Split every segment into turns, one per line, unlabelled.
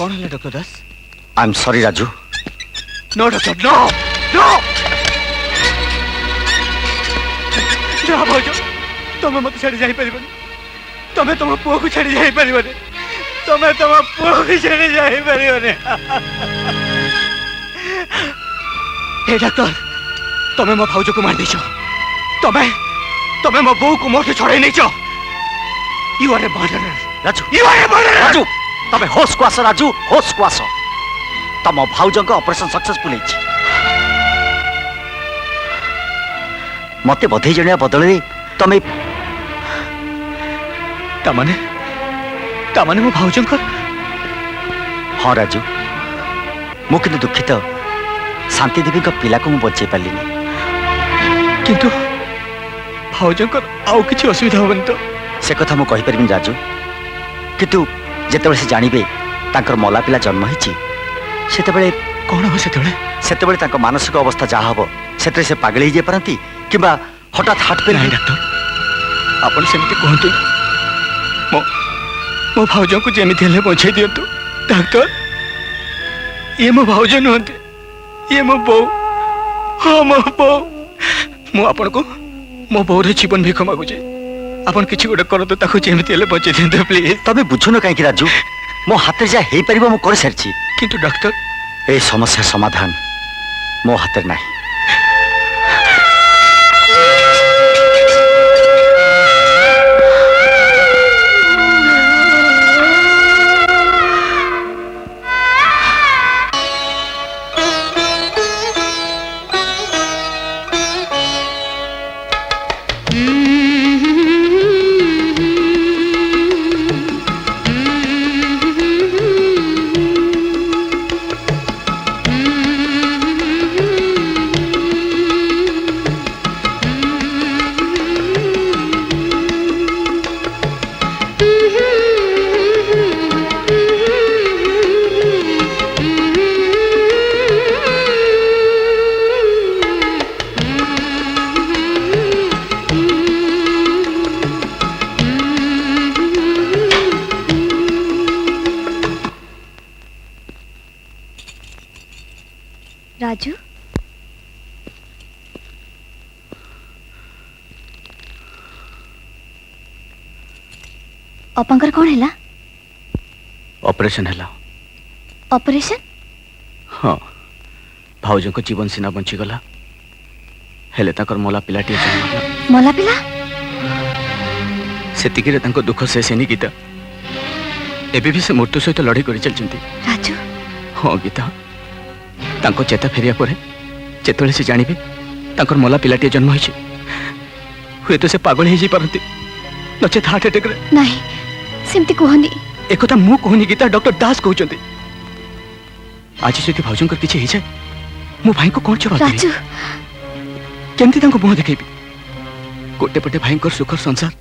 कौन है doctor Das?
I am sorry Raju.
No doctor, no no ना भाज, तुम मत छाड़ी जाई परिबनी, तुम तुम पुओ को छाड़ी जाई परिबनी, तुम तुम पुओ को छाड़ी जाई परिबनी। हे डॉक्टर, तुम मो भाउज को मार देछो, तुम मो बहू को मोठे छड़ाई नेछो। You are a murderer
Raju,
you are a murderer.
Raju तबे होश को आस राजू, होश को आस। तम भाउज ऑपरेशन सक्सेसफुल है। मते बधई जणिया बदल तमे
तामाने मो भाउजंकर।
हाँ राजू, मु किंतु दुखित शांति देवी का पिला को मु बचे पालिनी।
किंतु भाउजंकर आउ किछि असुविधा होबन तो?
से कथा मु कहि परिबिन राजू, किंतु जेतेबेले से जानिबे तांकर मला पिला जन्म हिची, सेतेबेले
कौन हो?
सेतेबेले तांको मानसिक अवस्था जा हबो सेते से पागल ही जे परंती किबा हठात हार्ट पे।
नहीं डॉक्टर, आपण सेमिति कहंतु। मो भाउजों को जेमिति हेले पहुंचाई दियंतु डॉक्टर। ये मो भाउज नुहंती, ये मो बो। हाँ मो बो। मु आपण को मो बोर जीवन भिख मागुचे, आपण किछि गोटे करतो ताको जेमिति हेले पहुंचाई दियंतु प्लीज।
तबे बुझुनो काहे कि राजू, मो हाथ जा हेई परिबो मु कर सरछि।
किंतु डॉक्टर
ए समस्या समाधान मो हाथ नहीं।
राजू, अपांकर कौन है?
ऑपरेशन है।
ऑपरेशन?
हाँ, भाउज को जीवन सीना बंची गला, हेले ताकर मला पिलाटी जन्म।
मला पिला?
सेतिकी रे तांको दुख शेष हेनी गीता। एबे भी से मृत्यु सहित लड़ाई करि चलचंती।
राजू?
हाँ गीता, तांको चेता फेरिया परे जेतले से जानिबे तांकर मला पिलाटी जन्म होइछि, हुए तो से पागल हे जी परंती, नचेत हार्ट अटैक रे।
नहीं, सेमती कहनी।
एकथा मु कहनी गीता, डॉक्टर दास कहउचंती। आज जति भाउजंकर किछि हे जाय, मो भाई को कोन जवाब
राजू
केमती तांको मुह देखेबी? गोटे पटे भाईंकर सुखर संसार,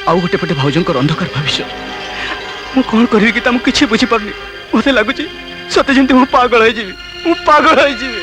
आउ गोटे पटे भाउजंकर अंधकार भविष्य। मु कोन करबी गीता, मु किछि बुझी परनी। मते लागुची सते जंती मु पागल होई जीवी, मु पागल होई जीवी।